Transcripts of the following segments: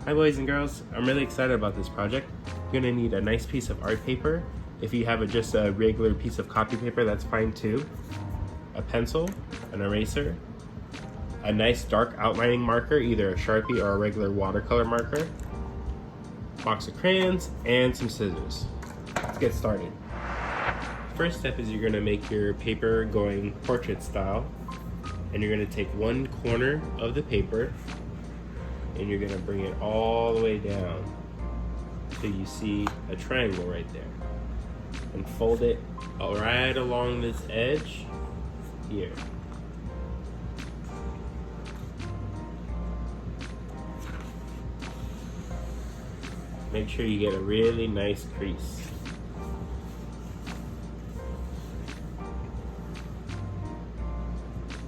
Hi boys and girls, I'm really excited about this project. You're gonna need a nice piece of art paper. If you have just a regular piece of copy paper, that's fine too. A pencil, an eraser, a nice dark outlining marker, either a Sharpie or a regular watercolor marker, box of crayons, and some scissors. Let's get started. First step is you're gonna make your paper going portrait style, and you're gonna take one corner of the paper and you're gonna bring it all the way down so you see a triangle right there, and fold it right along this edge here. Make sure you get a really nice crease.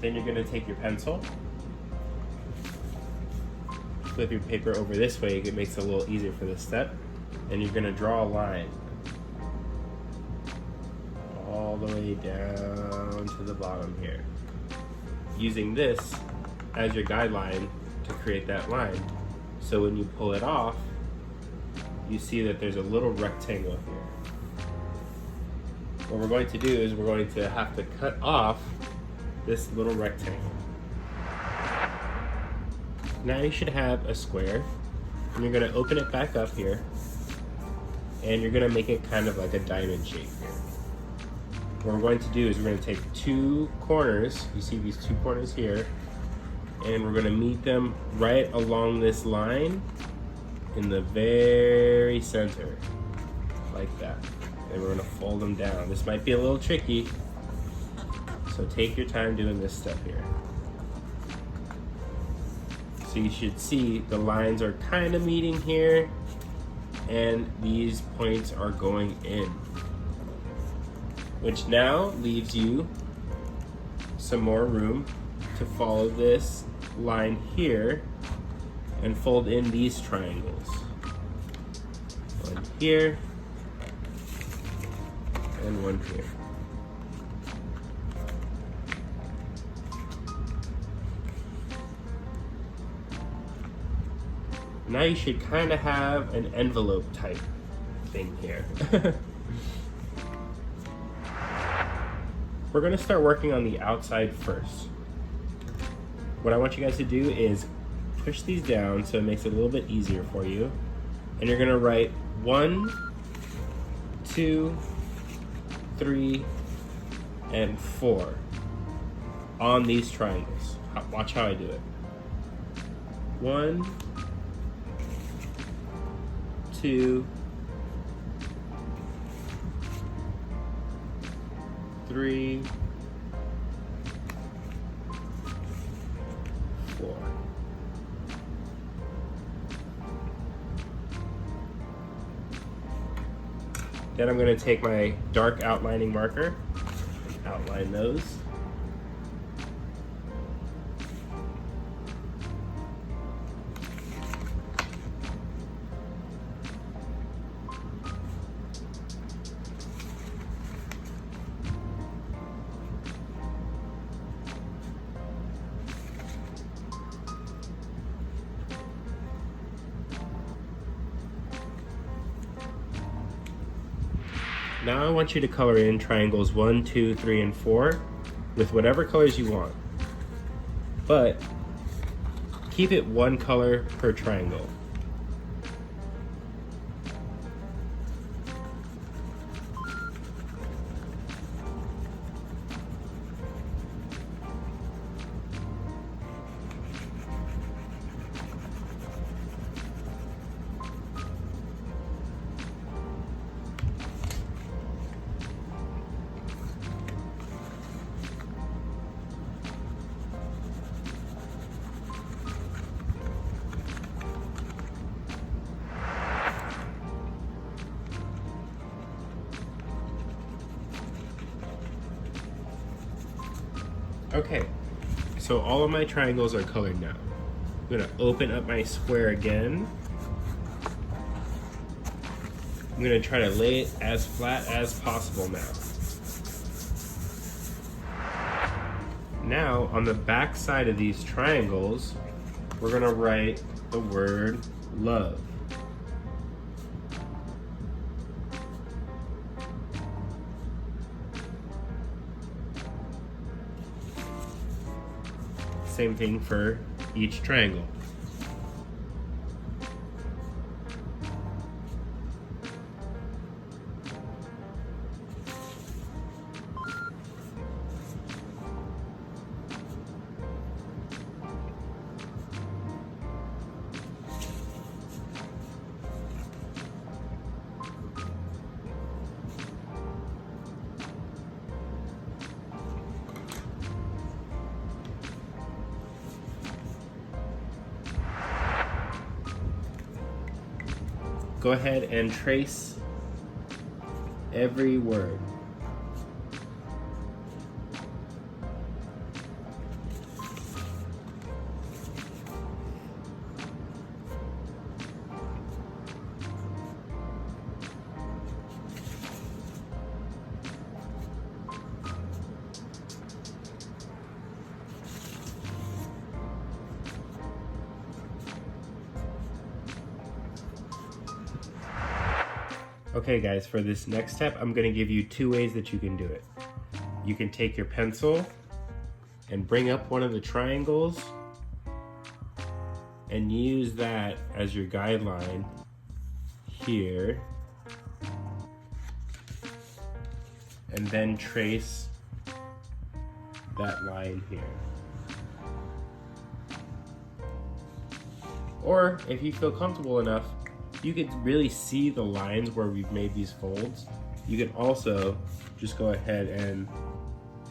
Then you're gonna take your pencil, flip your paper over this way, it makes it a little easier for this step, and you're gonna draw a line all the way down to the bottom here, using this as your guideline to create that line. So when you pull it off, you see that there's a little rectangle here. What we're going to do is we're going to have to cut off this little rectangle. Now you should have a square, and you're gonna open it back up here, and you're gonna make it kind of like a diamond shape here. What we're going to do is we're gonna take two corners, you see these two corners here, and we're gonna meet them right along this line in the very center, like that. And we're gonna fold them down. This might be a little tricky, so take your time doing this step here. So you should see the lines are kind of meeting here, and these points are going in, which now leaves you some more room to follow this line here and fold in these triangles. One here and one here. Now you should kind of have an envelope type thing here. We're gonna start working on the outside first. What I want you guys to do is push these down so it makes it a little bit easier for you. And you're gonna write 1, 2, 3, and 4 on these triangles. Watch how I do it. 1, 2, 3, 4. Then I'm going to take my dark outlining marker and outline those. Now I want you to color in triangles 1, 2, 3, and 4 with whatever colors you want, but keep it one color per triangle. Okay, so all of my triangles are colored now. I'm gonna open up my square again. I'm gonna try to lay it as flat as possible now. Now, on the back side of these triangles, we're gonna write the word love. Same thing for each triangle. Go ahead and trace every word. Okay guys, for this next step, I'm gonna give you 2 ways that you can do it. You can take your pencil and bring up one of the triangles and use that as your guideline here, and then trace that line here. Or if you feel comfortable enough, you can really see the lines where we've made these folds. You can also just go ahead and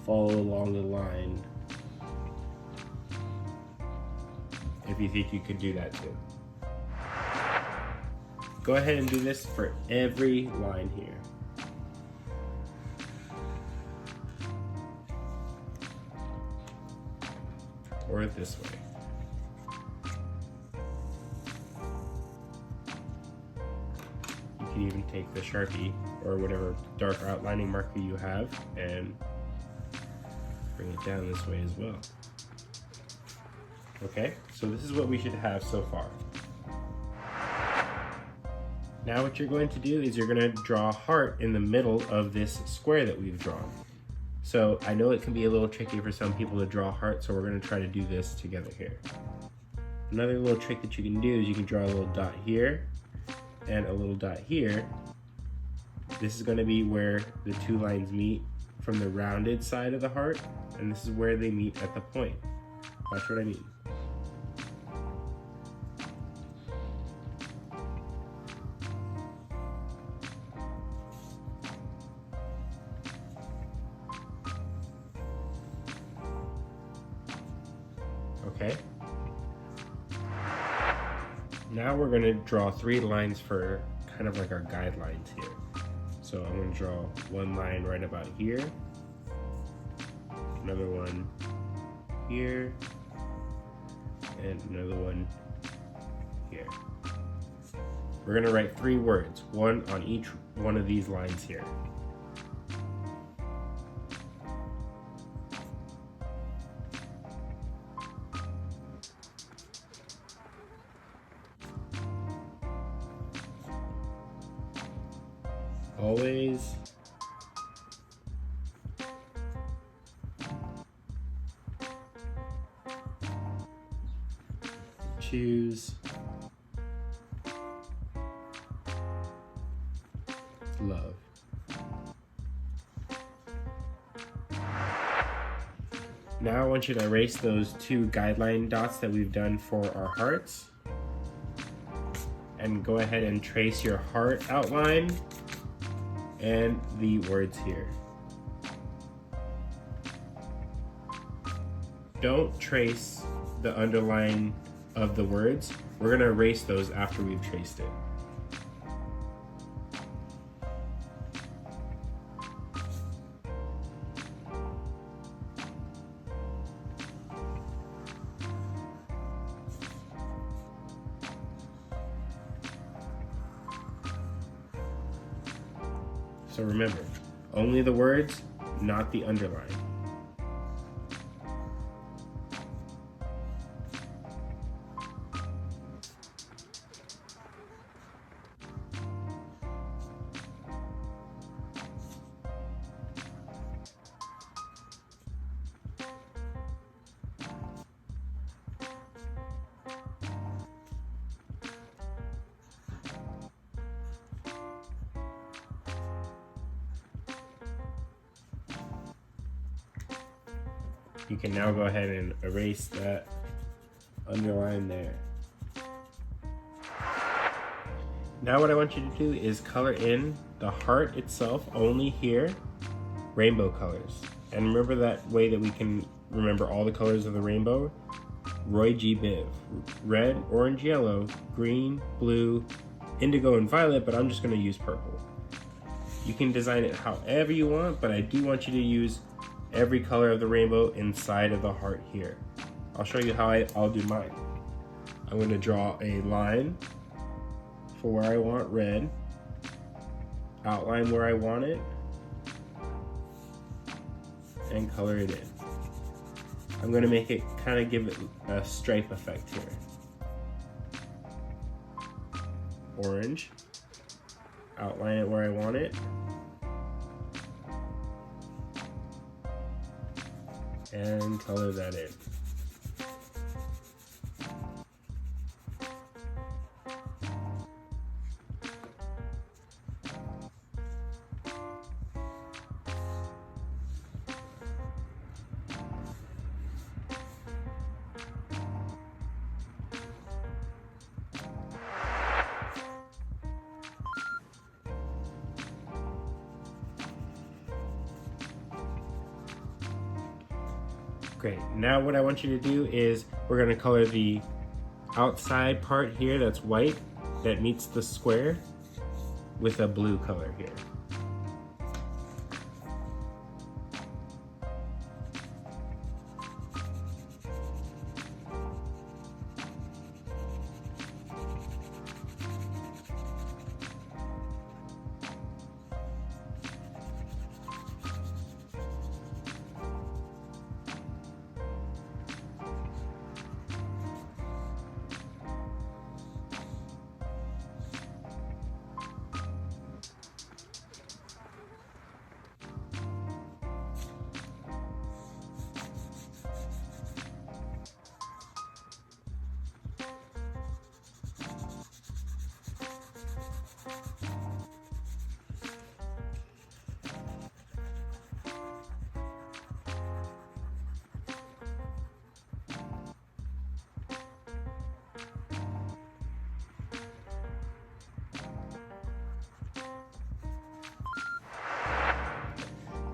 follow along the line if you think you could do that too. Go ahead and do this for every line here. Or this way. You can even take the Sharpie or whatever dark outlining marker you have and bring it down this way as well. Okay, so this is what we should have so far. Now what you're going to do is you're going to draw a heart in the middle of this square that we've drawn. So I know it can be a little tricky for some people to draw a heart, so we're going to try to do this together here. Another little trick that you can do is you can draw a little dot here and a little dot here. This is going to be where the 2 lines meet from the rounded side of the heart, and this is where they meet at the point. Watch what I mean. Okay. Now we're going to draw 3 lines for kind of like our guidelines here. So I'm going to draw 1 line right about here, another one here, and another one here. We're going to write 3 words, 1 on each one of these lines here. Always choose love. Now I want you to erase those 2 guideline dots that we've done for our hearts, and go ahead and trace your heart outline and the words here. Don't trace the underline of the words. We're going to erase those after we've traced it. So remember, only the words, not the underline. You can now go ahead and erase that underline there. Now what I want you to do is color in the heart itself, only here, rainbow colors. And remember that way that we can remember all the colors of the rainbow? Roy G. Biv. Red, orange, yellow, green, blue, indigo, and violet, but I'm just gonna use purple. You can design it however you want, but I do want you to use every color of the rainbow inside of the heart here. I'll show you how I'll do mine. I'm gonna draw a line for where I want red, outline where I want it, and color it in. I'm gonna make it kind of give it a stripe effect here. Orange, outline it where I want it, and color that in. Great, now what I want you to do is we're gonna color the outside part here that's white, that meets the square, with a blue color here.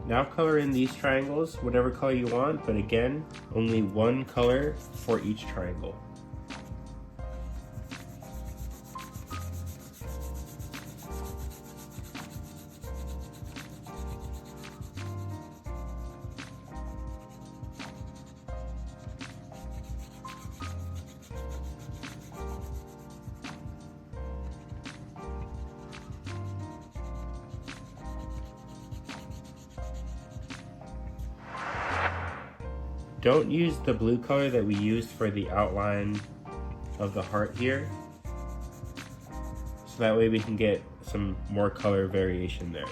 Now color in these triangles, whatever color you want, but again, only one color for each triangle. Don't use the blue color that we used for the outline of the heart here. So that way we can get some more color variation there.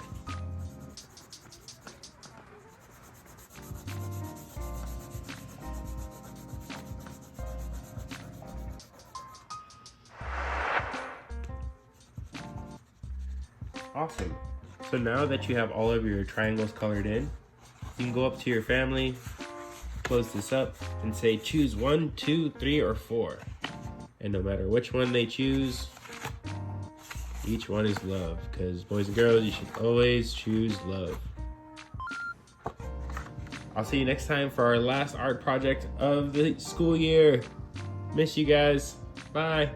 Awesome. So now that you have all of your triangles colored in, you can go up to your family, close this up, and say choose 1, 2, 3, or 4. And no matter which one they choose, each one is love. Because boys and girls, you should always choose love. I'll see you next time for our last art project of the school year. Miss you guys. Bye.